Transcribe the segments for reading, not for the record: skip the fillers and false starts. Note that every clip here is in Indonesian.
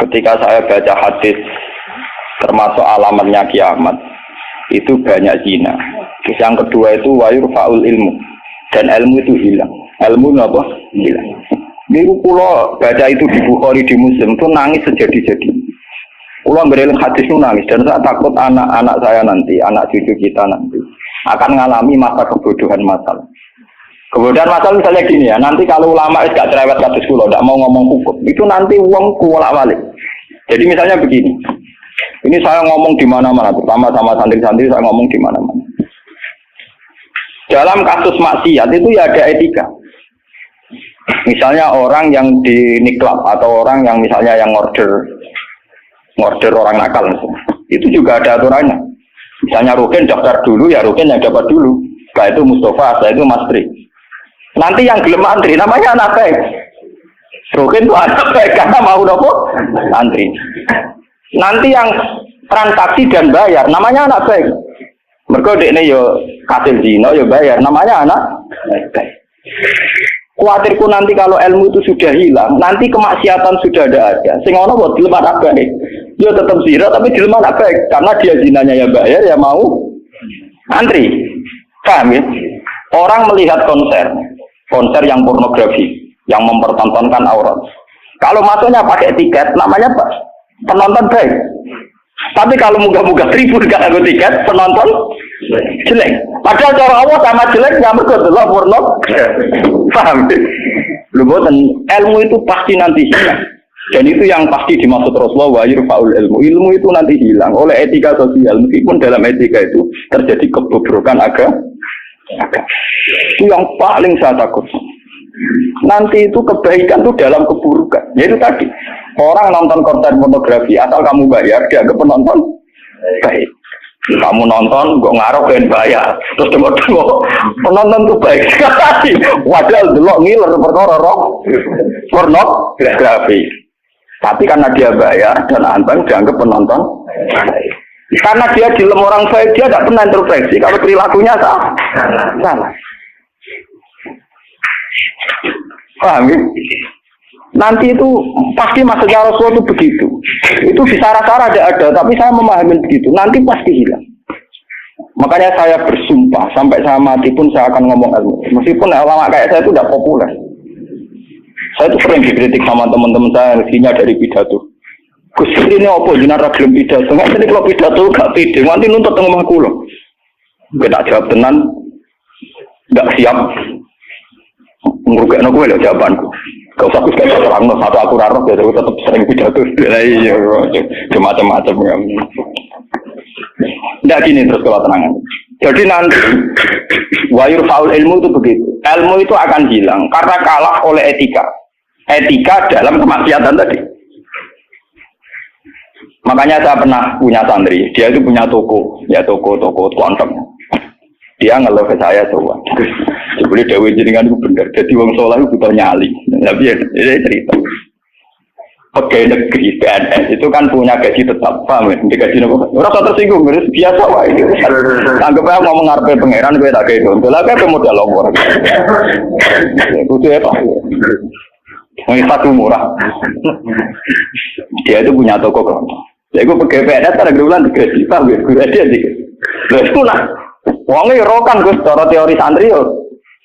Ketika saya baca hadis termasuk alamatnya kiamat, itu banyak zina. Yang kedua itu wayurfa'ul ilmu, dan ilmu itu hilang. Ilmu apa? Hilang. Niku kula baca itu di Bukhari, di Muslim itu nangis sejadi-jadi. Kula ngereling hadis itu nangis, dan saya takut anak-anak saya nanti, anak cucu kita nanti akan mengalami masa kebodohan masal. Kebodohan masal misalnya gini ya, nanti kalau ulama itu gak cerewet kados kula, tidak mau ngomong hukum, itu nanti uang kuwalak-walik. Jadi misalnya begini, ini saya ngomong di mana-mana, terutama sama santri-santri saya ngomong di mana-mana. Dalam kasus maksiat itu ya ada etika. Misalnya orang yang di niklab atau orang yang misalnya yang order orang nakal, itu juga ada aturannya. Misalnya Rukin daftar dulu, ya Rukin yang dapat dulu. Setelah itu Mustafa, setelah itu Mas Tri. Nanti yang gelem antri namanya anak baik. Rukin itu anak baik karena mau nopo antri. Nanti yang transaksi dan bayar namanya anak baik. Mergo dekne yo kasil zina yo bayar namanya anak baik. Kuatirku nanti kalau ilmu itu sudah hilang, nanti kemaksiatan sudah ada. Sing ono buat dilem anak baik. Dia tetap zina tapi dilem anak baik karena dia zinanya ya bayar ya mau antri. Paham ya? Orang melihat konser yang pornografi, yang mempertontonkan aurat. Kalau masuknya pakai tiket, namanya apa? Penonton baik. Tapi kalau muga-muga tribun gak ada tiket, penonton jelek. Padahal cara Allah sama jelek nggak mergo delok porno. Paham? Lho boten, ilmu itu pasti nanti hilang. Dan itu yang pasti dimaksud Rasulullah wa yurfa'ul ilmu. Ilmu itu nanti hilang oleh etika sosial. Meskipun dalam etika itu terjadi kebobrokan agama. Itu yang paling saya takut. Nanti itu kebaikan itu dalam keburukan. Yaitu tadi, orang nonton konten pornografi asal kamu bayar, dia ke penonton baik. Kamu nonton, kok ngarep dan bayar. Terus tengok penonton itu baik sekali. Wadah delok ngiler perkara pornografi. Tapi karena dia bayar dan anteng dianggap penonton baik. Karena dia dilem orang baik, dia tidak pernah introspeksi kalau perilakunya salah. Paham ya? Nanti itu pasti maksudnya Rasulullah itu begitu. Itu di sarah-sarah ada, tapi saya memahami begitu. Nanti pasti hilang. Makanya saya bersumpah sampai saya mati pun saya akan ngomong ilmu. Meskipun ulama kayak saya itu tidak populer. Saya itu sering dikritik sama teman-teman saya yang isinya dari pidato. Gus ini apa jenara gelem pidato? Nggak jadi kalau pidato gak pede. Nanti nuntut tengah aku loh. Kita jawab tenan, nggak siap. Ngurukkan aku lho jawabanku. Gak usah aku sekali terang, satu aku rarok ya, aku tetap sering pidato. Iya, macam-macam ya. Nggak gini terus kalau tenangan. Jadi nanti wayur faul ilmu itu begitu. Ilmu itu akan hilang karena kalah oleh etika. Etika dalam kemaksiatan tadi. Makanya saya pernah punya santri, dia itu punya toko konten. Dia ngeluh ke saya coba. Sebelum Dewi jenengan itu benar. Jadi wong soleh itu butuh nyali. Tapi ya, ini cerita. Pegawai negeri PNS itu kan punya gaji tetap, paham ya? Gaji apa? Orang tersinggung, biasa wah itu. Anggap aja ngomong ngarepe pangeran gue tak kayak itu. Lah kayak modal longor. Itu apa? Satu murah. Dia itu punya toko kan. Ya gue pegawai PNS ada bulan gaji, paham ya? Gue dia dikit. Lah itu lah. Wongnya rokan gue secara teori santri yo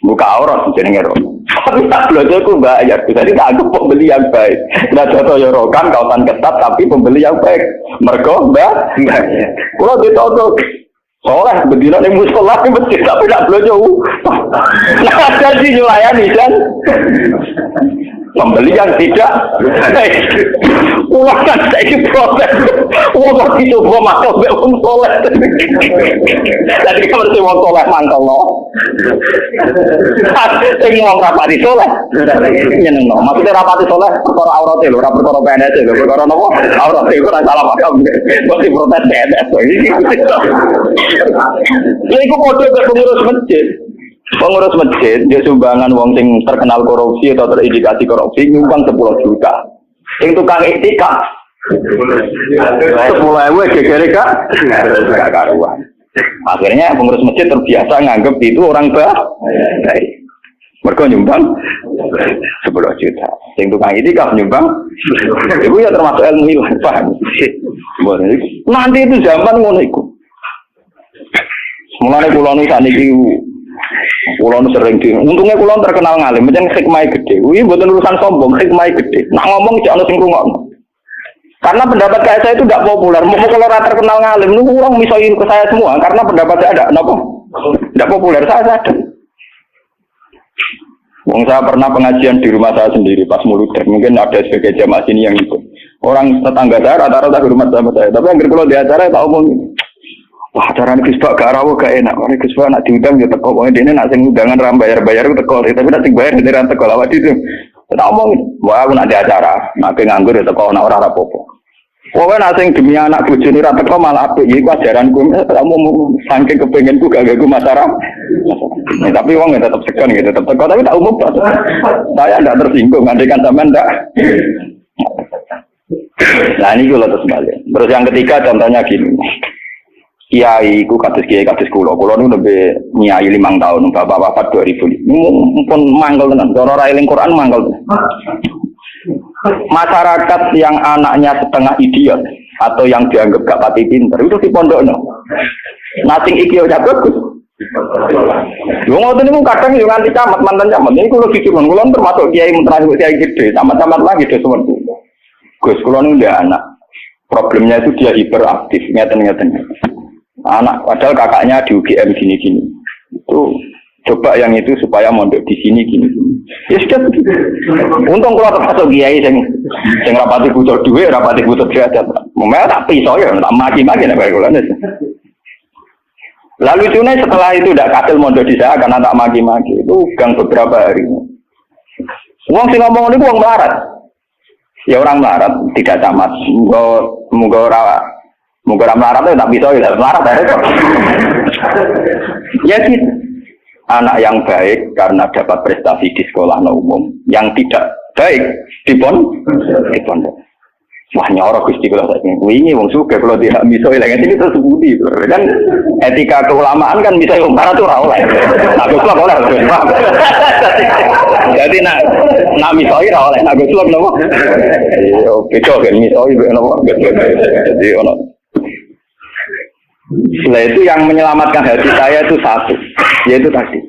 buka aurat jenenge rokan. Tapi tak belajar ku bayar. Jadi tak anggap pembeli yang baik. Nah contoh yo rokan kautan ketat tapi pembeli yang baik. Mergo mbak. Kalau ditoto soleh berdiri di musola di masjid tapi tak belajar. Nah ada sih nyulayani kan. Pembeli yang tidak uang kan saya proses uang itu gua masuk be uang soleh jadi kalau si uang soleh mantel no sing uang rapati soleh nyeneng no maksudnya rapati soleh perkara auratnya lho perkara PNS lho perkara nopo auratnya itu salah makam masih protes PNS ya itu kode ke pengurus masjid. Pengurus masjid, dia sumbangan wong sing terkenal korupsi atau terindikasi korupsi nyumbang 10 juta. Sing tukang etika 10.000 gegere gak karuan. Akhirnya pengurus masjid terbiasa nganggep itu orang baik. Mereka nyumbang 10 juta. Yang tukang itikaf nyumbang, itu ya termasuk ilmu hilang, paham? Nanti itu zaman ngono iku. Mulane kula nu saniki kula nu sering di. Untungnya kula terkenal ngalim, pancen hikmahe gede. Kuwi mboten urusan sombong, hikmahe gede. Nak ngomong jek ana sing ngrungokno. Karena pendapat saya itu tidak populer. Mau kalau rata terkenal ngalim, lu orang misalnya ke saya semua. Karena pendapat saya ada, kenapa? Tidak populer, saya sadar. Wong saya pernah pengajian di rumah saya sendiri pas muluter. Mungkin ada sebagai jamaah sini yang ikut. Orang tetangga saya rata-rata di rumah sama saya. Tapi yang kalau di acara tak omong. Wah, acara ini kisah gak rawuh gak enak. Ini kisah nak diundang ya teko. Pokoknya dia nak sing undangan ram bayar-bayar teko. Tapi nak sing bayar dia ram teko lawat itu. Tak omong. Wah, aku nak di acara. Nak nganggur ya teko nak ora apa-apa. Pokoknya nasi demi anak bojone ra teko malah apik iki ajaranku kamu saking kepengenku gak gagu masyarakat. Tapi wong tetap segan gitu, tetap teko tapi tak umum. Saya tidak tersinggung, andekan sampean ndak. Nah ini kula terus balik. Terus yang ketiga contohnya gini. Kiai ku kados kiai kados kula nu lebih nyai 5 tahun, bapak wafat 2000. Mumpun mangkel tenan, cara ra eling Quran mangkel. Masyarakat yang anaknya setengah idiot atau yang dianggap gak pati pinter itu di pondokno. Nating iki yo bagus. Yo ngoten niku kadang yo nganti camat mantan camat. Ini kula disuruh kula termasuk kiai terakhir kiai gede, camat-camat lagi do sewentu. Gus kula nu ndak anak. Problemnya itu dia hiperaktif, ngeten-ngeten. Anak padahal kakaknya di UGM gini-gini. Itu coba yang itu supaya mondok di sini gini. Ya sudah begitu. Untung kalau termasuk kiai sing rapati butuh duit, rapati butuh derajat. Memang tak pisau ya, tak maki-maki nek kula. Lalu cune setelah itu tidak kasil mondok di saya karena tak maki-maki. Itu gang beberapa hari. Wong sing ngomong niku wong melarat. Ya orang melarat tidak camat. Muga ora melarat tak pisau ya melarat ya. Ya gitu. Anak yang baik karena dapat prestasi di sekolah umum, yang tidak baik di pondok. Wah nyorok Gusti kula saiki. Wingi wong sugih kalau tidak miso ilang ini terus budi. Kan etika keulamaan kan bisa wong marah tuh ora oleh. Aku kok oleh. Jadi nak miso ora oleh. Aku kok nopo? Yo beda kan miso nopo. Jadi ono. Nah itu yang menyelamatkan hati saya itu satu, yaitu tadi.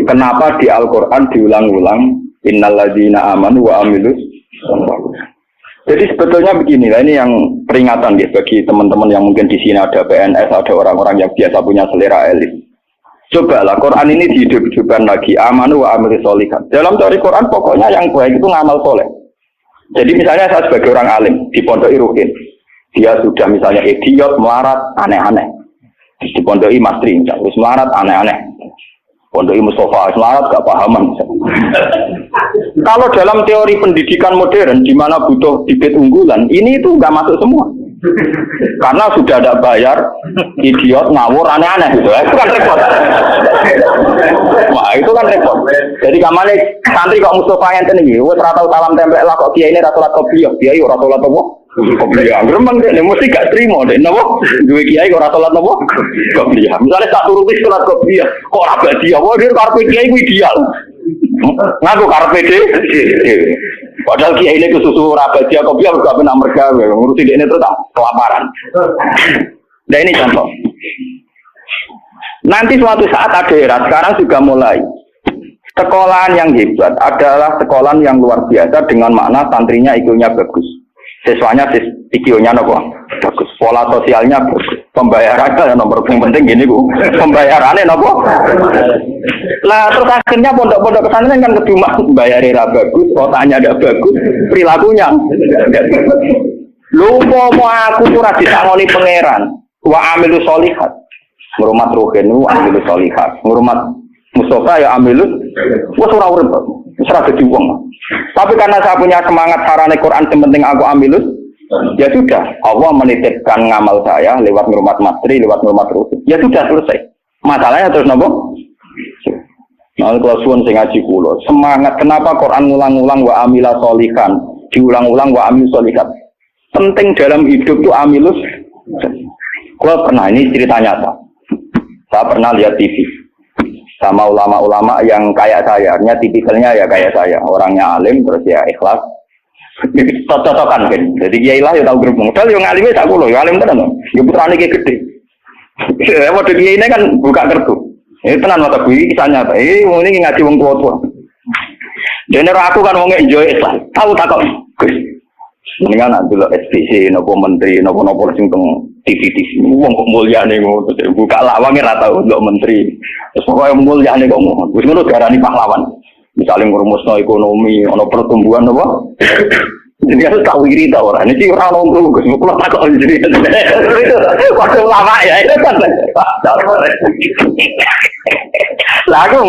Kenapa di Al-Quran diulang-ulang innalladzina amanu wa amilus. Jadi sebetulnya begini lah, ini yang peringatan ya bagi teman-teman yang mungkin di sini ada PNS, ada orang-orang yang biasa punya selera elit. Cobalah Quran ini dihidup-hidupkan lagi amanu wa amilus sholihat. Dalam teori Quran pokoknya yang baik itu ngamal soleh. Jadi misalnya saya sebagai orang alim di Pondok Irukin. Dia sudah misalnya idiot, melarat, aneh-aneh. Di Pondok Mastri, terus melarat, aneh-aneh. Pondok Mustafa, melarat, gak pahaman. Kalau dalam teori pendidikan modern, di mana butuh bibit unggulan, ini itu nggak masuk semua. Karena sudah ada bayar, idiot, ngawur, aneh-aneh gitu. Itu kan repot. Wah, itu kan repot. Jadi kamane santri kok Mustafa yang tinggi, wes ratau salam tempel lah kok kiai ini rasulat kopiah, kiai rasulat apa? Kopiah. Gremeng deh, mesti gak terima deh, nopo. Dua kiai kok rasulat nopo? Kopiah. Misalnya tak turuti salat kopiah, kok rabadi apa? Dia karpe kiai ku ideal. Ngaku karpe deh. Padahal kiai ini kesusu rabadi kopiah gak pernah mergawe, ngurusi dia ini terus kelaparan. Nah ini contoh. Nanti suatu saat ada era, sekarang juga mulai. Sekolahan yang hebat adalah sekolahan yang luar biasa dengan makna santrinya IQ-nya bagus. Siswanya IQ-nya bagus. Pola sosialnya bagus. Pembayarannya nomor yang penting gini Bu. Pembayarannya nopo. Lah terus akhirnya pondok-pondok pesantren kan kedua bayarnya bagus, otaknya ada bagus, perilakunya. Lu mau aku ora disangoni pangeran. Wa amilu sholihat. Ngurmat ruhin wa amilu sholihat. Ngurmat Mustafa ya amilus, wes ora urip, wes ora dadi wong. Tapi karena saya punya semangat sarane Quran penting aku amilus, ya sudah, Allah menitipkan ngamal saya lewat ngurmat mastri, lewat ngurmat ruhin. Ya sudah selesai. Masalahnya terus nopo? Nah, kalau suwun sing ngaji kula, semangat kenapa Quran ngulang-ulang wa amila sholihan, diulang-ulang wa amil sholihat. Penting dalam hidup itu amilus. Kula pernah ini cerita nyata. Saya pernah lihat TV. sama ulama-ulama yang kayak saya, artinya tipikalnya ya kayak saya, orangnya alim terus ya ikhlas. Cocok-cocokan kan. Jadi kiai lah ya tahu grup modal yang alimnya tak kulo, ya alim tenan. Ya putrane ki gede. Ya model kiai ini kan buka kartu. Ini tenan mata gue kisahnya. Ini ngaji wong tua-tua. Dene aku kan wong enjoy Islam. Tahu tak kok. Gus. Mendingan nak delok SPC nopo menteri nopo sing teng TV wong kok mulyane ngono. Buka lawange ra tau delok menteri. Terus pokoke mulyane kok ngono. Wis ngono diarani pahlawan. Misalnya ngurumusno ekonomi, ono pertumbuhan apa? Jadi harus tahu iri tahu orang. Ini orang nongkrong, gue mau keluar takut jadi. Waktu lama ya itu kan. Lagu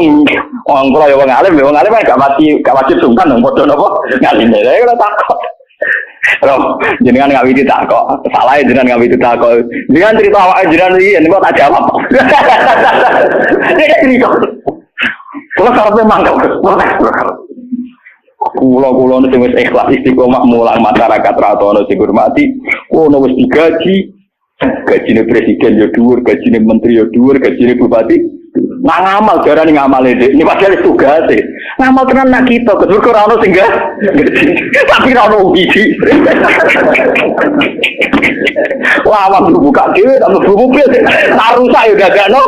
orang kalau yang alim gak wajib sungkan dong. Bodoh nopo ngalim deh. Kalau takut. Loh, jenengan nggak bisa takut. Salah ya jenengan nggak bisa takut. Jenengan cerita awak jenengan ini kok tak jawab. Dia cerita. Kalau karena memang kulo nu wis ikhlas istiqomah mulang masyarakat ratono sing hormati, ono wis digaji, gajine presiden yo dhuwur, gajine menteri yo dhuwur, gajine bupati. Nang ngamal jarane ngamale Dik. Ini padahal tugase. Ngamal tenan nak kita, kedur ora ono sing tapi ora ono wiji. Wah, awak buka dhewe tak mlebu mobil. Rusak yo dadakno.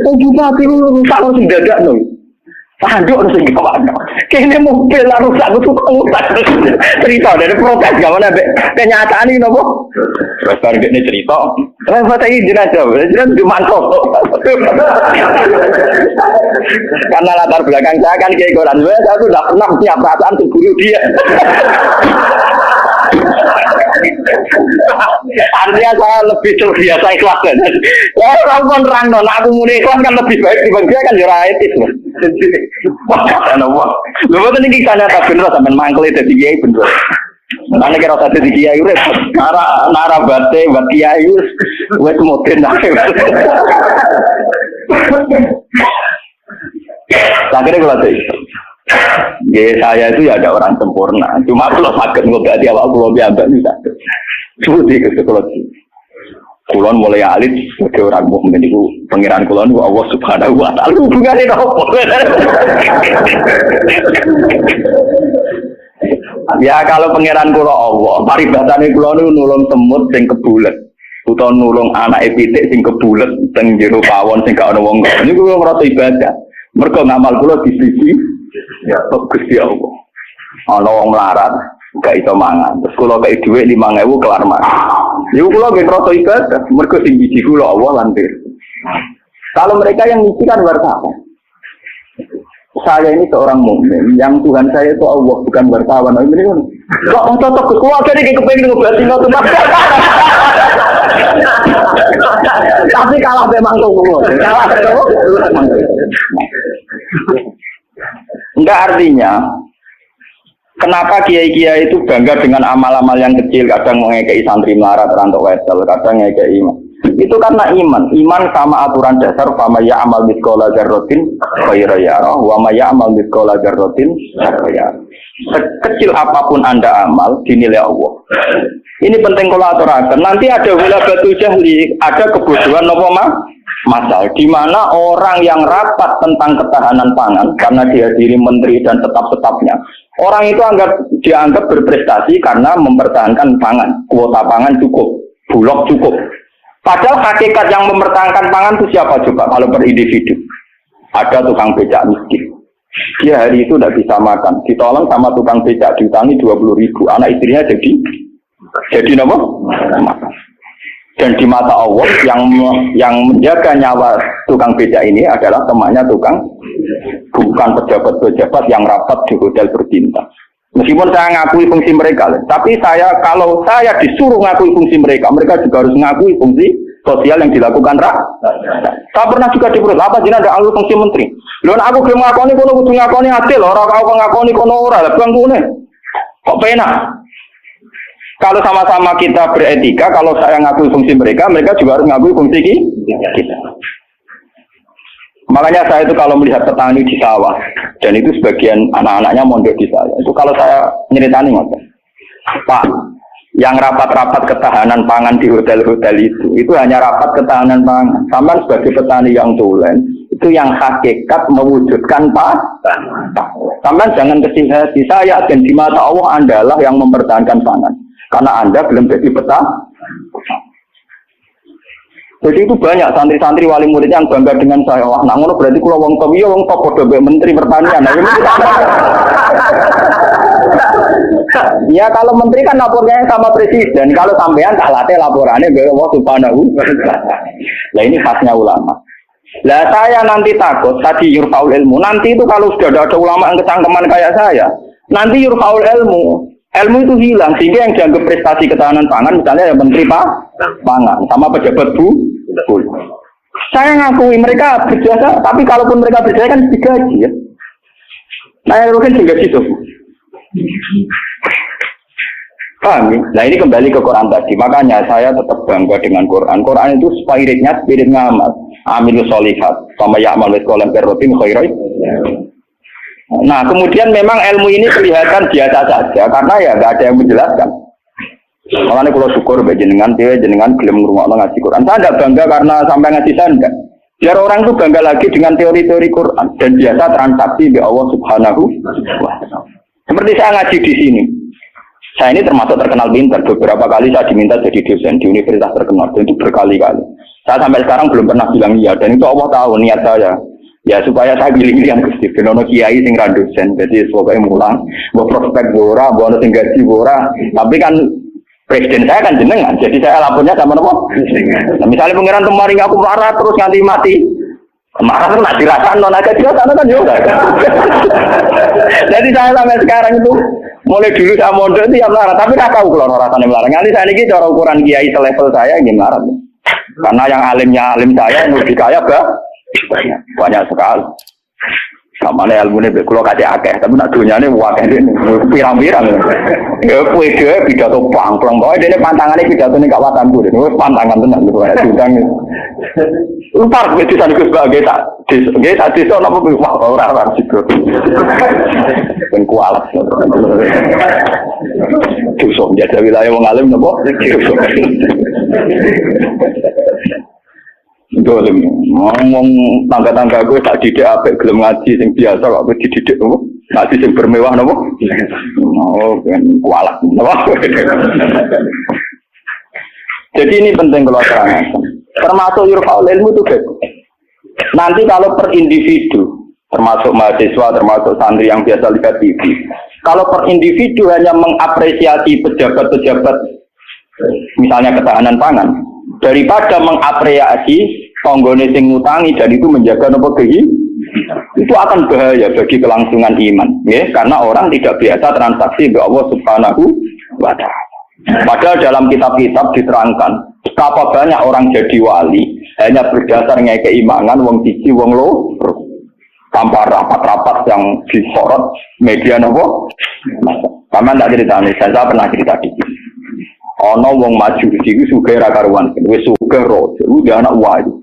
Bupati rusak sing dadakno. Tanduk harus lagi kawan. Kayaknya mobil lah rusak, gue tukang utang. Cerita dari protes, gak mana kenyataan ini nopo. Terus baru ini cerita. Kenapa tadi jenazah? Jenazah dimantau. Karena latar belakang saya kan kayak koran. Saya tuh udah pernah punya perasaan untuk bunuh dia. Artinya saya lebih terbiasa ikhlas kan. Ya orang pun terang non, aku mulai ikhlas kan lebih baik dibanding dia kan jurah etis loh. Wah, lu betul nih kisahnya tak bener sampai mangkel itu kiai bener. Nanti kira tadi di kiai urip, nara bate buat kiai wes moden dah. Akhirnya kalau itu. Ya saya itu ya ada orang sempurna. Cuma kalau sakit ngobati awak kulo biasa bisa. Seperti itu kalau kulon mulai alit sebagai orang mukmin itu pangeran kulon Allah Subhanahu wa taala hubungannya apa? Ya kalau pangeran kula Allah, paribatane kula niku nulung semut sing kebulet utawa nulung anak pitik sing kebulet teng jero pawon sing gak ana wong. Niku kula ngrasa ibadah. Mergo ngamal kula di sisi ya Gusti Allah. Ana wong melarat gak iso mangan. Terus kula kei dhuwit 5.000 kelar mangan. Niku kula nggih ngrasa ibadah. Mergo sing biji kula Allah lan Kalau mereka yang ngisi kan wartawan. Saya ini seorang mukmin, yang Tuhan saya itu Allah, bukan wartawan. Ini kan, kok cocok ke keluarga ini kepengen ngobrol tinggal tuh tapi kalah memang tuh, kalah enggak artinya. Kenapa kiai-kiai itu bangga dengan amal-amal yang kecil, kadang mengekei santri melarat, rantok wedel, kadang mengekei iman. Itu karena iman sama aturan dasar, fama ya'amal mithqala dzarratin khairan yarah, wa ma ya'amal mithqala dzarratin syarran yarah. Sekecil apapun Anda amal, dinilai Allah. Ini penting kalau aturakan. Nanti ada wilabatul jahli, ada kebodohan nopo masal, di mana orang yang rapat tentang ketahanan pangan karena dihadiri menteri dan tetap-tetapnya. Orang itu dianggap berprestasi karena mempertahankan pangan, kuota pangan cukup, bulog cukup. Padahal hakikat yang mempertahankan pangan itu siapa coba? Kalau per individu, ada tukang becak miskin. Dia hari itu tidak bisa makan, ditolong sama tukang becak diutangi 20.000. Anak istrinya jadi apa? Makan. Dan di mata Allah yang menjaga nyawa tukang becak ini adalah temannya tukang, bukan pejabat-pejabat yang rapat di hotel berbintang. Meskipun saya ngakui fungsi mereka, tapi kalau saya disuruh ngakui fungsi mereka juga harus ngakui fungsi sosial yang dilakukan Saya pernah juga diperut, apa jina ada alur fungsi menteri. Lalu aku belum ngakoni kono kudu ngakoni adil, orang kau ngakoni kono ora, bang kune. Kok penak? Kalau sama-sama kita beretika, kalau saya ngakui fungsi mereka juga harus ngakui fungsi kita. Makanya saya itu kalau melihat petani di sawah, dan itu sebagian anak-anaknya mondok di saya, itu kalau saya nyeritani ngoten, Pak, yang rapat-rapat ketahanan pangan di hotel-hotel itu hanya rapat ketahanan pangan. Sampai sebagai petani yang tulen, Itu yang hakikat mewujudkan Sampai jangan kecil hati, saya dan di mata Allah Andalah yang mempertahankan pangan. Karena Anda belum jadi peta. Jadi itu banyak santri-santri wali murid yang bangga dengan saya. Wah, nak ngono berarti kalau wong top, iya wong top podo menteri pertanian. Nah, ini ya kalau menteri kan lapornya sama presiden. Kalau sampean tak latih laporannya ke Allah Subhanahu. Nah ini khasnya ulama. Lah saya nanti takut tadi yurfaul ilmu. Nanti itu kalau sudah ada ulama yang kecangkeman kayak saya, nanti yurfaul ilmu. Ilmu itu hilang sehingga yang dianggap prestasi ketahanan pangan misalnya ya menteri pangan sama pejabat bu. Saya ngakui mereka berjasa, tapi kalaupun mereka berjasa kan digaji ya. Nah yang rugen digaji itu. Paham ya? Nah ini kembali ke Quran tadi. Makanya saya tetap bangga dengan Quran. Quran itu spiritnya spirit ngamat. Amilus solihat. Sama ya'mal wetkolam perrotin khairai. Nah kemudian memang ilmu ini kelihatan biasa saja. Karena ya nggak ada yang menjelaskan. Makanya kalau syukur jenengan gelem ngrungokno ngaji Quran. Saya tidak bangga karena sampai ngaji saya enggak. Biar orang itu bangga lagi dengan teori-teori Quran. Dan biasa transaksi di Allah Subhanahu wa ta'ala. Seperti saya ngaji di sini. Saya ini termasuk terkenal pintar. Beberapa kali saya diminta jadi dosen di universitas terkenal. Dan itu berkali-kali. Saya sampai sekarang belum pernah bilang iya. Dan itu Allah tahu niat saya. Ya supaya saya pilih yang Gusti. Benono kiai sing ra dosen. Jadi pokoknya mulang. Buat prospek bora, buat sing gaji bora. Tapi kan presiden saya kan jenengan. Jadi saya lapornya sama nopo. Nah, misalnya pengiran kemarin aku marah terus nganti mati. Marah kan nak dirasakan non aja dirasakan kan juga. Jadi saya sampai sekarang itu mulai dulu saya mondok itu ya melarat, tapi tidak tahu kalau rasanya melarat. Nanti saya ini cara ukuran kiai selevel saya ini melarat. Karena yang alimnya alim saya yang lebih kaya banyak sekali. Sama nih ilmu ini kalau kasih akeh, tapi nak dunia ini wakeh ini pirang-pirang. Ya kue dia pidato pang-pang, pokoknya dia pantangannya pidato ini kawasan gue, ini pantangan tenang gitu kayak diundang. Lupa gue di sana gue sebagai tak desa apa wah orang-orang situ. Ben kualat. Dusuk jadi wilayah wong alim napa? Dusuk. Dolim, ngomong tangga-tangga gue tak didik apik gelem ngaji sing biasa kok gue dididik nopo? Ngaji sing bermewah nopo? Oh, kan kualat nopo. Jadi ini penting kalau terangkan. Termasuk yurfaul ilmu itu guys. Nanti kalau per individu, termasuk mahasiswa, termasuk santri yang biasa lihat TV, kalau per individu hanya mengapresiasi pejabat-pejabat, misalnya ketahanan pangan, daripada mengapresiasi tonggone sing ngutangi dan itu menjaga nopo itu akan bahaya bagi kelangsungan iman, ya, karena orang tidak biasa transaksi dengan Allah Subhanahu wa ta'ala. Padahal dalam kitab-kitab diterangkan betapa banyak orang jadi wali hanya berdasarnya keimanan wong siji wong loro tanpa rapat-rapat yang disorot media nopo. Sama tidak cerita nih, saya pernah cerita di sini. Ono wong maju di sini sugih ra karuan, wis sugih ro, dia anak wayu.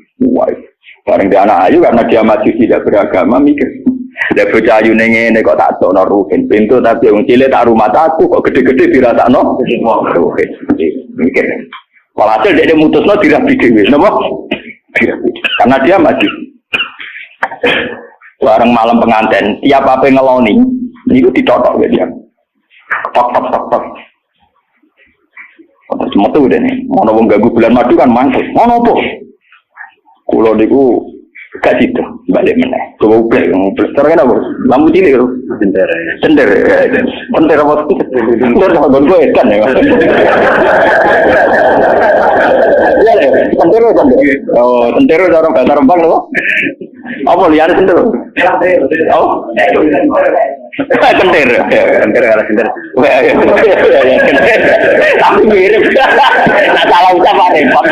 Bareng dia anak ayu karena dia maju tidak beragama mikir. Lah bocah ayu ning ngene kok tak tokno rugen. Pintu tapi wong cilik tak rumah aku kok gede-gede dirasakno. Rugen. Mikir. Walhasil dia mutusno dirabi dhewe, napa? Karena dia maju. Bareng malam pengantin, tiap apa ngeloni, niku ditotok dia. Tok. Terus metu udah nih, ono wong ganggu bulan madu kan mantul. Ono apa? Kulo niku gak situ, balik meneh. Coba ublek. Terus kan apa? Lampu cilik lho. Sender apa? Sender apa gonku edan ya. Iya lho, sender. Oh, sender orang bahasa Rembang lho. Apa liar sender? Oh. Kentir kalau kentir. Tapi mirip. Nah salah ucap apa repot.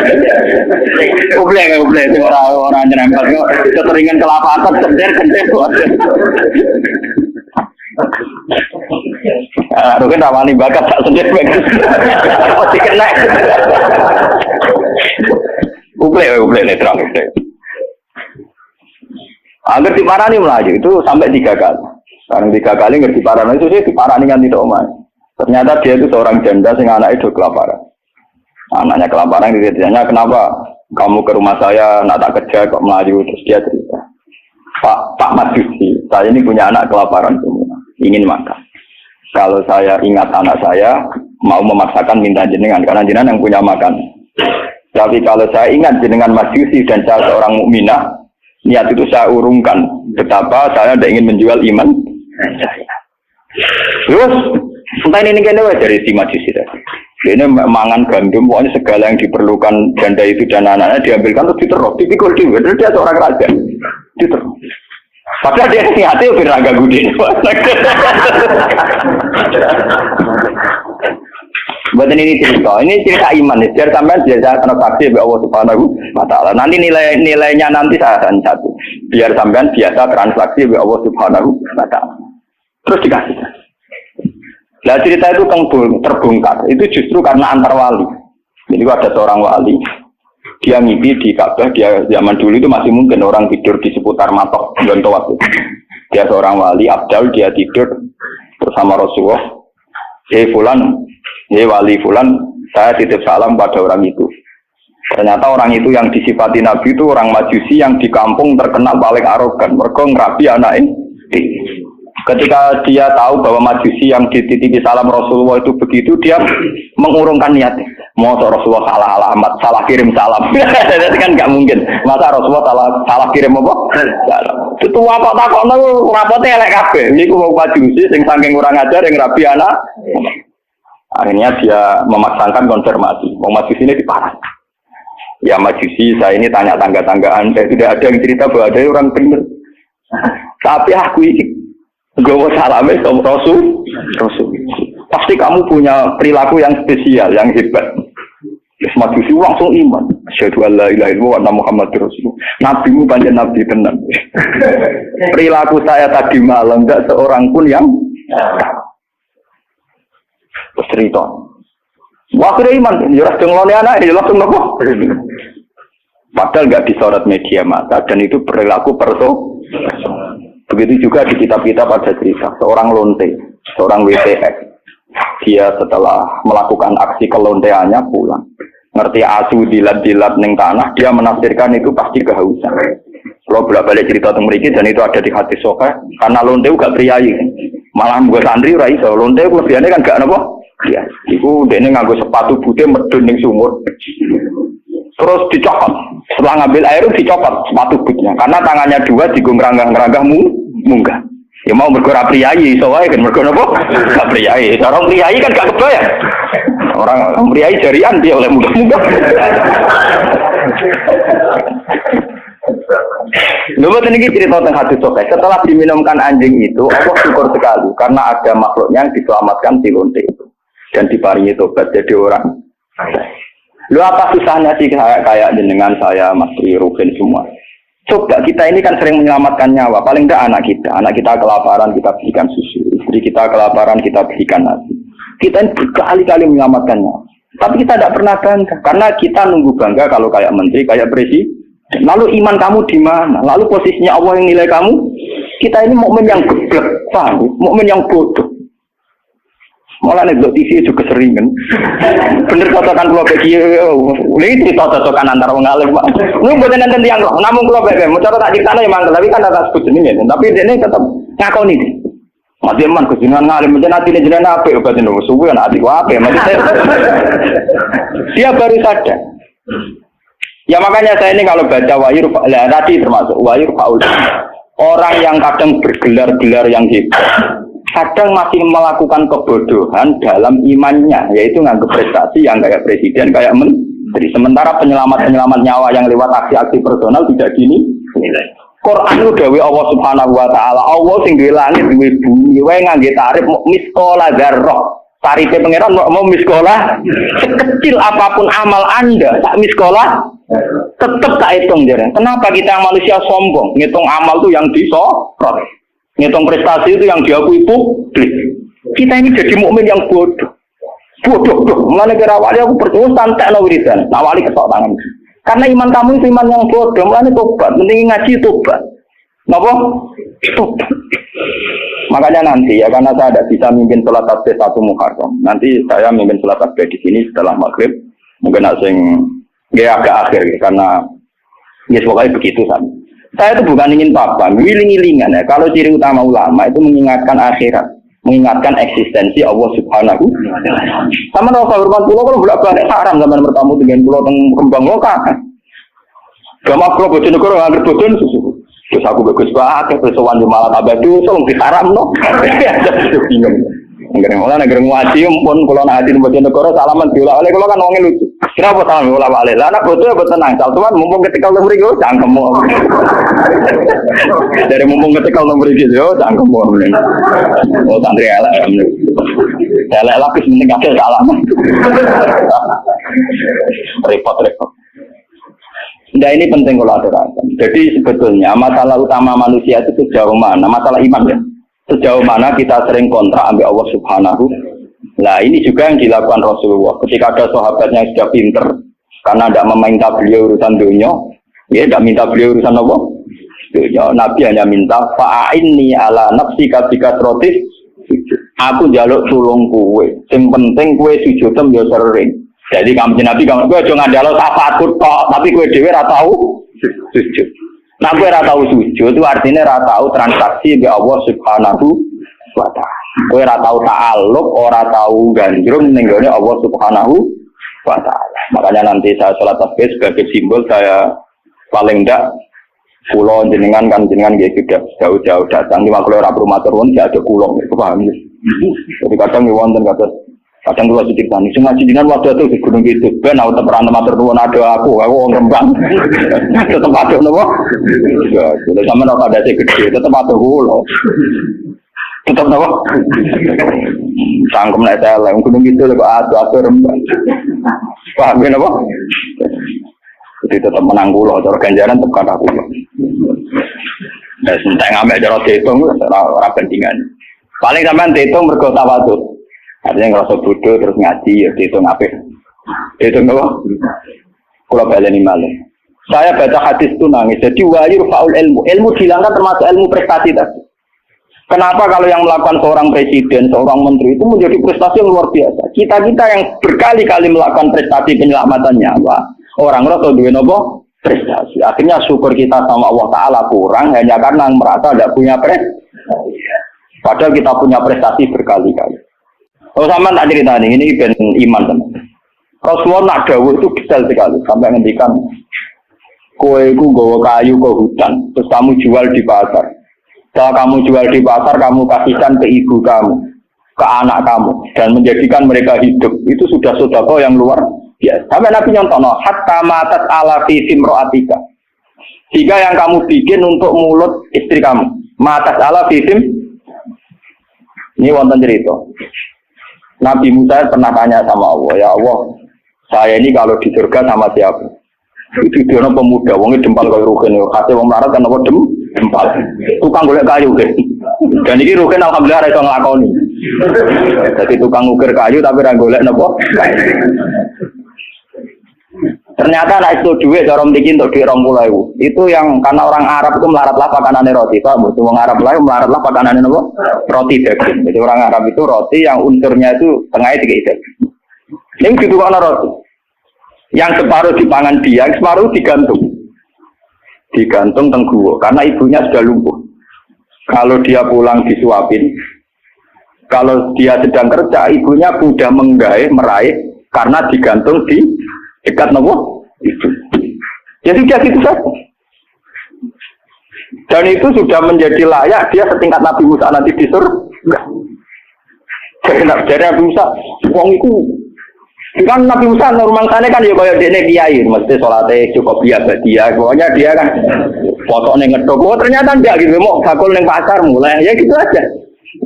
Ublek orang nyerempet kok keteringan kelapatan kentir. Aduh kan rawani bakat tak sendiri pasti kena. Ublek netral. Agar diparani melaju itu sampai 3 kali. Sekarang 3 kali ngerti parani itu dia diparani kan tidak omah. Ternyata dia itu seorang janda sehingga anak itu kelaparan. Anaknya kelaparan, ditanya kenapa kamu ke rumah saya nak tak kerja kok melaju, terus dia cerita. Pak Majusi, saya ini punya anak kelaparan semua, ingin makan. Kalau saya ingat anak saya, mau memaksakan minta jenengan, karena jenengan yang punya makan. Tapi kalau saya ingat jenengan Majusi dan saya seorang mukminah, niat itu saya urungkan. Betapa saya tidak ingin menjual iman saya. Terus, entah ini kayaknya dari si Majusi tadi. Ini mangan gandum, pokoknya segala yang diperlukan janda itu dan anak-anaknya diambilkan terus diterus, dipikul dia seorang raja, diterus. Padahal dia niatnya lebih raga gudin. Buatan ini cerita iman. Biar sampai biasa transaksi oleh Allah Subhanahu wa Ta'ala. Nanti nilainya nanti saya akan satu. Biar sampai biasa transaksi oleh Allah Subhanahu wa Ta'ala. Terus dikasih. Nah cerita itu terbongkar. Itu justru karena antar wali. Jadi ada seorang wali. Dia mimpi di Ka'bah, dia zaman dulu itu masih mungkin orang tidur di seputar matok Gontowat. Dia seorang wali abdal, dia tidur bersama Rasulullah. Fulan, wali Fulan, saya titip salam pada orang itu. Ternyata orang itu yang disifati Nabi itu orang Majusi yang di kampung terkenal paling arogan. Mereka ngerabi anak ini. Ketika dia tahu bahwa Majusi yang dititipi salam Rasulullah itu begitu, dia mengurungkan niatnya. Mau Rasulullah salah alamat, salah kirim salam. Itu kan nggak mungkin. Masa Rasulullah salah kirim apa? Salam. Itu apa takokno rapotnya elek kabeh. Niku mau Majusi sing saking kurang ajar yang rabi anak. Akhirnya dia memaksakan konfirmasi. Mau Majusi ini diparah. Ya Majusi, saya ini tanya tangga-tanggaan. Saya tidak ada yang cerita bahwa ada orang benar. Tapi aku ini gawa salame sama Rasul. Pasti kamu punya perilaku yang spesial, yang hebat. Terus Majusi langsung iman. Asyhadu an la ilaha illallah wa anna Muhammadar Rasulullah. Nabimu pancen nabi tenan. Perilaku saya tadi malam enggak seorang pun yang cerita. Wah, kira iman, ya langsung ngelone anak, ya langsung nopo. Padahal enggak disorot media massa dan itu perilaku Begitu juga di kitab-kitab ada cerita seorang lonte, seorang WTX. Dia setelah melakukan aksi kelonteannya pulang. Ngerti asu dilat-dilat ning tanah, dia menafsirkan itu pasti kehausan. Kalau bolak-balik cerita tentang mereka dan itu ada di hadis sahih, karena lonte gak priayi. Malah mbok santri ora iso. Lonte lebihane kan gak napa? Ya, iku dene nganggo sepatu putih medun ning sumur. Terus dicopot. Setelah ngambil air dicopot sepatu bootnya karena tangannya dua digongrang-ngeranggang munggah. Ya mau bergerak priayi, soalnya kan bergerak apa? Gak priayi. Orang priayi kan gak kebayang. Orang priayi jarian dia oleh munggah-munggah. Lalu ini cerita tentang hadis sahih. Setelah diminumkan anjing itu, Allah syukur sekali karena ada makhluknya yang diselamatkan di lonte itu dan diparingi tobat jadi orang. Lu apa susahnya sih kayak jenengan saya, Mas Ruben semua? Coba kita ini kan sering menyelamatkan nyawa, paling tidak anak kita kelaparan kita berikan susu, istri kita kelaparan kita berikan nasi. Kita ini berkali-kali menyelamatkan nyawa, tapi kita tidak pernah bangga karena kita nunggu bangga kalau kayak menteri, kayak presiden. Lalu iman kamu di mana? Lalu posisinya Allah yang nilai kamu? Kita ini mukmin yang geblek, paham? Mukmin yang bodoh. Malah nih TV juga keseringan. Bener cocokan kalau bagi ini cocokan antara wong alim, Pak. Lu mboten nenten tiyang kok. Namung kula bebek, mau cara tak critane ya mangkel, tapi kan tak sebut jenenge. Tapi dene tetep ngakoni iki. Mati man kejenengan ngalim menjen atine jenengan apik obat niku. Suwe ana ati apik, maksudnya. Dia baru sadar. Ya makanya saya ini kalau baca wahyu tadi termasuk wahyu faul. Orang yang kadang bergelar-gelar yang hebat. Kadang masih melakukan kebodohan dalam imannya, yaitu nganggap prestasi yang kayak presiden, kayak menteri. Sementara penyelamat-penyelamat nyawa yang lewat aksi-aksi personal tidak gini. Quran itu dawuh Allah Subhanahu wa Ta'ala. Allah sing duwe langit, duwe bumi, wae ngangge tarif miskola dzarrah. Tarife pangeran mau miskola sekecil apapun amal Anda, tak miskola tetap tak hitung jare. Kenapa kita manusia sombong? Ngitung amal tuh yang disorot. Ngitung prestasi itu yang diakui publik. Kita ini jadi mukmin yang bodoh. Mulane kira awali aku percaya santai no wiridan. Awali ketok tangan. Karena iman kamu itu iman yang bodoh. Mulane tobat, penting ngaji tobat. Napa? Tobat. Makanya nanti ya karena saya tidak bisa mimpin sholat tasbih 1 Muharram. Nanti saya mimpin sholat tasbih di sini setelah maghrib. Mungkin asing ya agak akhir ya, karena ya pokoknya begitu kan. Saya itu bukan ingin apa, ngiling-ngilingan ya. Kalau ciri utama ulama itu mengingatkan akhirat, mengingatkan eksistensi Allah Subhanahu. Sama kalau hormat pulau kalau bolak-balik haram zaman bertamu dengan pulau teng kembang lokal. Gama pulau Bojonegoro nggak berbodon susu. Terus aku bagus banget, terus sowan di malah tambah dosa, mesti haram no. Bingung. Negeri ngaji pun kalau nak hadir Bojonegoro salaman diulah oleh kalau kan wongnya lucu. Kenapa salam diulah oleh? Lah anak bodoh ya tenang, tuan mumpung ketika nomor itu cangkemmu. Dari mumpung ketika nomor itu yo cangkemmu. Oh santri elek. Elek lapis penting kabeh salaman. Repot. Nah ini penting kalau aturakan. Jadi sebetulnya masalah utama manusia itu sejauh mana? Masalah iman ya. Sejauh mana kita sering kontrak ambil Allah Subhanahu. Nah ini juga yang dilakukan Rasulullah. Ketika ada sahabatnya yang sudah pinter, karena tidak meminta beliau urusan dunia, ya tidak minta beliau urusan apa? Dunia. Nabi hanya minta fa'inni ala nafsika bikasrotis. Aku jaluk tulung kue. Yang penting kue sujudem ya sering. Jadi kamu Nabi kamu gue jangan jaluk tafakur kok, tapi kue dewe ora tahu sujud. Nah gue ora tahu sujud itu artinya ora tahu transaksi be Allah Subhanahu wa taala. Gue ora tahu ta'alluq, ora tahu gandrung ning gone Allah Subhanahu wa taala. Makanya nanti saya sholat tasbih sebagai simbol saya paling ndak pulau jenengan kan jenengan nggih sudah jauh-jauh datang di makhluk ora matur nuwun ya ada pulau gitu paham. Jadi kadang wonten kadang kula ceritani sing ngaji jenengan waktu itu di gunung gitu ben aku teperan matur nuwun ada aku wong Rembang. Tetep ada napa? Ya, jadi sampean ora ada gede tetep ada kula. Tetep napa? Sangkem nek elek gunung gitu kok adu Rembang. Paham napa? Jadi tetap menang kula cara ganjaran tetep kata kula. Nah, sentek ngambek cara dihitung ora bandingan. Paling sampean dihitung mergo tawadhu. Artinya ngerasa bodoh terus ngaji ya dihitung apik. Dihitung apa? Kula baleni malih. Saya baca hadis itu nangis. Jadi wayur faul ilmu. Ilmu dilanggar termasuk ilmu prestasi tadi. Kenapa kalau yang melakukan seorang presiden, seorang menteri itu menjadi prestasi yang luar biasa. Kita yang berkali-kali melakukan prestasi penyelamatan nyawa, orang rasa duwe napa? Prestasi. Akhirnya syukur kita sama Allah Ta'ala kurang hanya karena merasa tidak punya prestasi. Padahal kita punya prestasi berkali-kali. Oh sama tak cerita ini ben iman teman. Rasulullah nak dawuh itu detail sekali sampai ngendikan kowe iku nggawa kayu ke hutan terus kamu jual di pasar. Kalau kamu jual di pasar kamu kasihkan ke ibu kamu, ke anak kamu dan menjadikan mereka hidup. Itu sudah sedekah yang luar biasa. Sampai Nabi nyontono hatta matat ala fi simroatika. Jika yang kamu bikin untuk mulut istri kamu, matat ala fi sim. Ini wonten cerita. Nabi Musa pernah tanya sama Allah, ya Allah, saya ini kalau di surga sama siapa? Itu dia pemuda, wongnya dempal kaya Rukin, kasih wong melarat kan apa dempal. Tukang golek kayu kan. Dan ini Rukin alhamdulillah iso nglakoni. Jadi tukang ukir kayu tapi ra golek napa? Ternyata anak itu duit cara mriki untuk duit 20.000. Itu yang karena orang Arab itu melaratlah pakanane roti, Pak. Wong Arab lain melaratlah pakanane napa? Roti daging. Jadi orang Arab itu roti yang unsurnya itu tengahnya 3 daging. Ning ditukokno roti. Yang separuh dipangan dia, yang separuh digantung. Digantung teng guwa karena ibunya sudah lumpuh. Kalau dia pulang disuapin. Kalau dia sedang kerja, ibunya mudah meraih karena digantung di dekat nopo itu. Jadi dia gitu saja. Dan itu sudah menjadi layak dia setingkat Nabi Musa nanti di surga. Jadi Nabi Musa, wong itu kan Nabi Musa normal sana kan ya kayak dene kiai, mesti salate cukup biasa dia. Pokoknya dia kan foto ning ngedok. Oh ternyata enggak gitu, mau bakul ning pasar mulai ya gitu aja.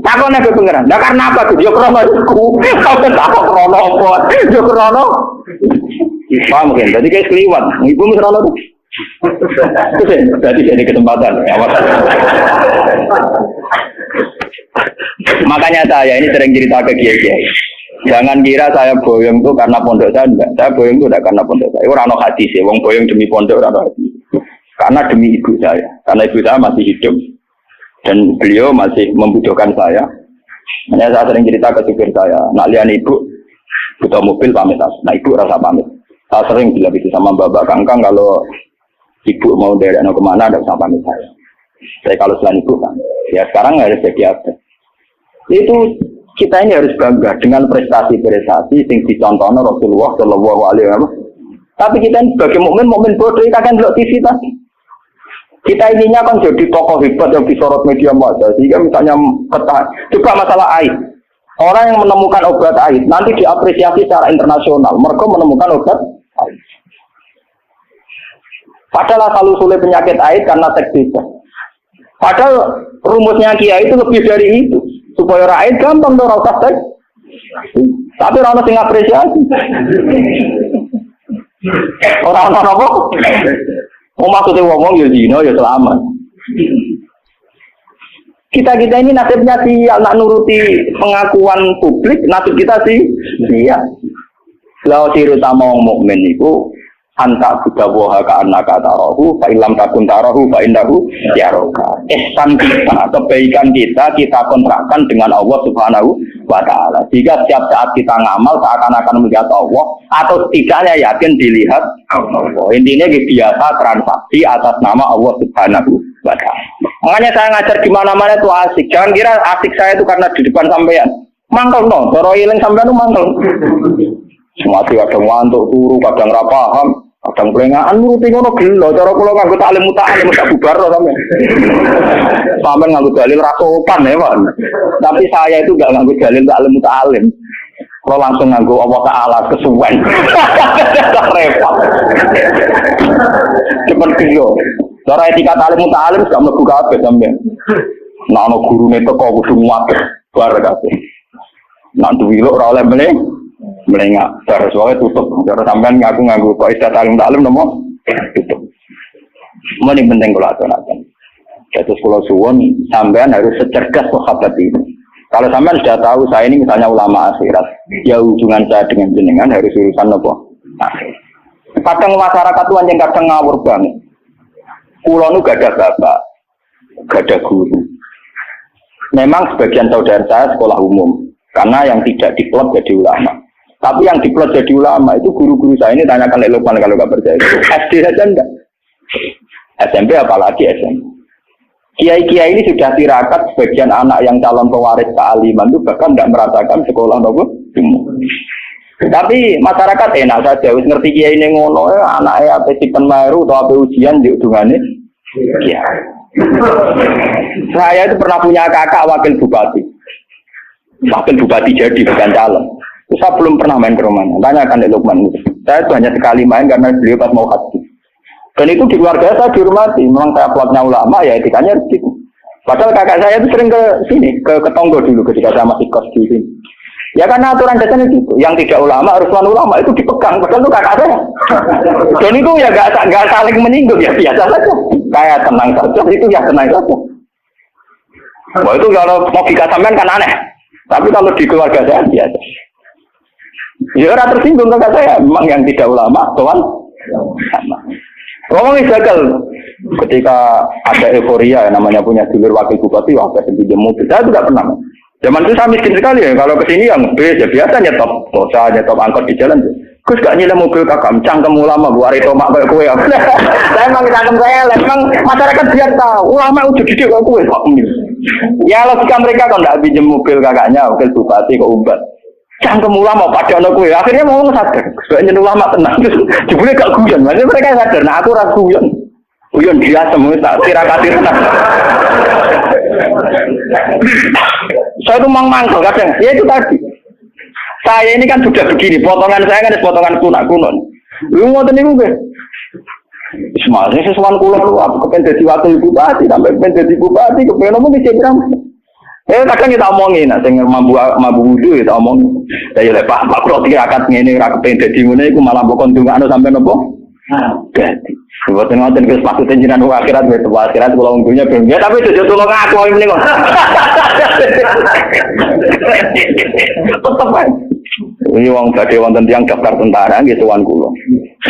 Takone ke pengeran. Nah karena apa tuh? Yo krono iku. Kau takok krono apa? Yo krono paham kan? Jadi kayak keliwat. Ibu misalnya tuh. Jadi ini kesempatan. Makanya saya ini sering cerita ke kiai-kiai. Jangan kira saya boyong tuh karena pondok saya enggak. Saya boyong tuh enggak karena pondok saya. Ora ono hadis ya. Wong boyong demi pondok ora ono hadis. Karena demi ibu saya. Karena ibu saya masih hidup dan beliau masih membutuhkan saya. Makanya saya sering cerita ke supir saya. Nak lihat ibu butuh mobil pamit. Nah ibu rasa pamit. Saya sering bilang itu sama Bapak Kangkang kalau ibu mau dari kemana ada usah pamit saya. Saya kalau selain ibu kan, ya sekarang harus jadi apa? Itu kita ini harus bangga dengan prestasi-prestasi yang dicontohkan Rasulullah Shallallahu Alaihi Wasallam. Tapi kita ini sebagai mukmin bodoh, kita akan lihat TV tadi. Kita ininya kan jadi tokoh hebat yang disorot media massa. Sehingga misalnya coba masalah air. Orang yang menemukan obat air nanti diapresiasi secara internasional. Mereka menemukan obat air. Padahal asal usulnya penyakit air karena seksisme. Padahal rumusnya Kiai itu lebih dari itu. Supaya rakyat gampang dong rasa seks. Tapi orang yang apresiasi. Orang-orang apa? Mau maksudnya ngomong ya zina ya selamat. Kita ini nasibnya sih anak nuruti pengakuan publik, nasib kita sih iya. Kalau ciri utama orang mukmin itu anta budawaha ka annaka tarahu fa illam takun tarahu fa innahu yaraka. Ihsan kita, kebaikan kita kontrakkan dengan Allah Subhanahu wa taala. Jika setiap saat kita ngamal seakan-akan melihat Allah atau setidaknya yakin dilihat Allah. Intinya biasa transaksi atas nama Allah Subhanahu wa taala. Makanya saya ngajar di mana-mana itu asik. Jangan kira asik saya itu karena di depan sampean. Mangkel no, cara ilang sampean itu mangkel. Semati kadang ngantuk turu, kadang ra paham, kadang pelengahan nuruti ngono gelo. Cara kula nganggo taklim muta'alim tak bubar sampean. Sampean nganggo dalil ra sopan ya, Pak. Tapi saya itu enggak nganggo dalil taklim muta'alim. Kalau langsung nganggo Allah Ta'ala kesuwen. Repot. Cepet gelo. Cara etika taklim muta'alim gak mlebu kabeh sampean. Nek ana gurune teko kudu nguat bar kabeh. Nek duwi lho ora oleh melengak. Terus wae tutup. Cara sampean ngaku kok istilah taklim nomo tutup. Mene penting kula aturaken. Terus kula suwun sampean harus secerdas sahabat ini. Kalau sampean sudah tahu saya ini misalnya ulama akhirat, ya hubungan saya dengan jenengan harus urusan apa? Akhir. Kadang masyarakat tuh yang kadang ngawur banget. Kula nu gak ada bapak, gak ada guru. Memang sebagian saudara saya sekolah umum, karena yang tidak di klub jadi ulama. Tapi yang di klub jadi ulama itu guru-guru saya ini tanyakan Lukman kalau gak percaya. SD saja enggak. SMP apalagi SMP. Kiai-kiai ini sudah tirakat sebagian anak yang calon pewaris kealiman itu bahkan tidak merasakan sekolah nopo. Tapi masyarakat enak saja, wis ngerti kiai ini ngono, anaknya apa tipen meru atau apa ujian di udungannya. Ya. Saya itu pernah punya kakak wakil bupati jadi bukan calon. Saya belum pernah main ke rumahnya. Tanyakan di Lukman. Saya itu hanya sekali main karena beliau pas mau haji. Dan itu di keluarga saya dihormati. Memang saya kuatnya ulama, ya etikanya gitu. Padahal kakak saya itu sering ke sini, ke Tonggo dulu ketika saya masih kos di sini. Ya karena aturan dasarnya gitu. Yang tidak ulama, harus ulama itu dipegang. Padahal itu kakak saya. Dan itu ya nggak saling menyinggung, ya biasa saja. Kayak tenang saja, itu ya tenang saja. Wah itu kalau logika sampean kan aneh. Tapi kalau di keluarga saya biasa. Ya orang tersinggung kakak saya. Memang yang tidak ulama, tuan. Ngomongin gagal. Ketika ada euforia namanya punya dulur wakil bupati, wah saya pinjam mobil. Saya tidak pernah. Zaman itu saya miskin sekali ya. Kalau kesini yang bis ya biasa nyetop dosa, nyetop angkot di jalan. Gus gak nyilem mobil kakak, cangkem ulama, buat itu mak kayak kue. Saya emang cangkem saya, memang masyarakat biar tahu ulama udah gede kayak kue. Ya logika mereka kalau tidak pinjam mobil kakaknya, wakil bupati ke Umbat. Cangkem ulama pada anak kue. Akhirnya mau sadar, sebenarnya ulama tenang. Jebule gak guyon, maksudnya mereka sadar. Nah aku ragu guyon. Guyon dia semua tak tirakati tenang. Saya itu mangkel kadang. Ya itu tadi. Saya ini kan sudah begini, potongan saya kan potongan kuno. Lu ngoten niku nggih. Semuanya sesuatu kula lu apa kepen dadi wakil bupati sampai kepen dadi bupati kepen omong iki pirang. Kadang kita omongin, sing mabu wudu kita omongin. Ya lek Pak kula tirakat ngene ra kepen dadi ngene iku malah mbok kondungane sampe nopo? Dadi. Buatan ngoten wis maksud jenengan akhirat wis akhirat kula unggulnya ben. Ya tapi jojo tulung aku ini kok. Tetep ae. Ini wong badhe wonten tiyang daftar tentara nggih tuan kula.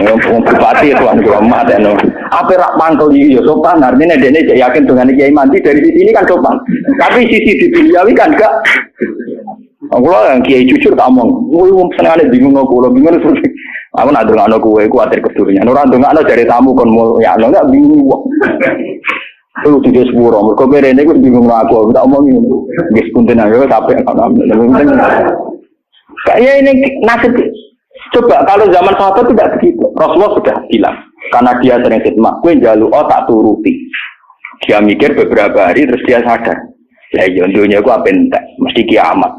Wong bupati tuan kula mateno. Apa rak mantul iki ya sopan artine dene cek yakin dengan Kiai Mandi dari sisi ini kan sopan. Tapi sisi di duniawi kan enggak. Kula yang Kiai jujur tak omong. Wong senengane bingung kula bingung terus. Aku nak ndongakno kowe iku atir kedurungan. Ora ndongakno dari tamu kon ya enggak bingung. Lu tujuh sepuro, mereka berene gue bingung aku tak omongin, guys punten aja sampai kayak ini nasib. Coba kalau zaman sahabat tidak begitu, Rasulullah sudah bilang, karena dia sering khidmah, gue jaluk tak turuti. Dia mikir beberapa hari terus dia sadar, ya dunia gue apa entek, mesti kiamat.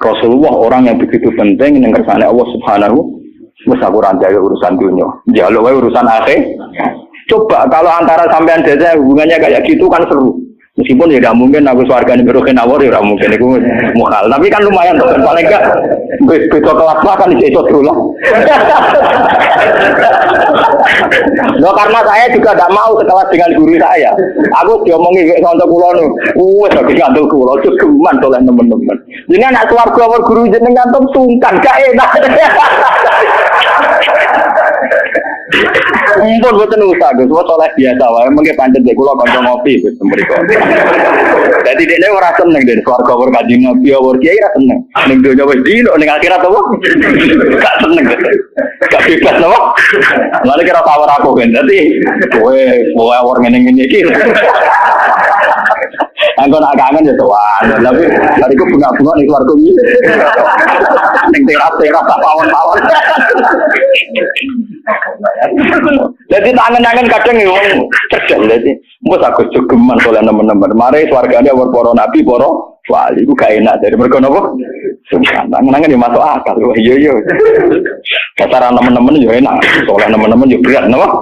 Rasulullah orang yang begitu penting yang kersane Allah Subhanahu, mesti aku rantai urusan dunia, jaluk urusan akhir. Coba kalau antara sampean desa hubungannya kayak gitu kan seru. Meskipun ya tidak mungkin aku swargane beroke nawar ya mungkin itu mukhal. Tapi kan lumayan tuh kan paling enggak beda kelas lah kan iso dulu. Loh karena saya juga tidak mau sekelas dengan guru saya. Aku diomongi kayak kanca kula nu. Wes aku kanca kula cukuman oleh teman-teman. Jadi anak swarga awal guru jenengan tuh sungkan gak enak. Mumpun boten usah Gus, wis oleh biasa wae mengke pancen dek kula kanca ngopi Gus mriko. Dadi dekne ora seneng den swarga ora kanjeng Nabi ora kiai ora seneng. Ning donya wis dino ning akhirat apa? Gak seneng. Gak bebas napa? Lalu kira tawar aku kan. Dadi kowe ora ngene-ngene iki. Anggo nak kangen ya tuan, tapi hariku bunga-bunga ning keluarga iki. Ning teras-teras pawon-pawon. Jadi tangan-tangan kadang wong cerdas dadi mbok aku jogeman oleh teman-teman. Mare swargane para nabi, para wali iku gak enak dari mergo napa? Tangan-tangan yo masuk akal. Iya. Cara teman-teman yo enak, oleh teman-teman yo berat napa?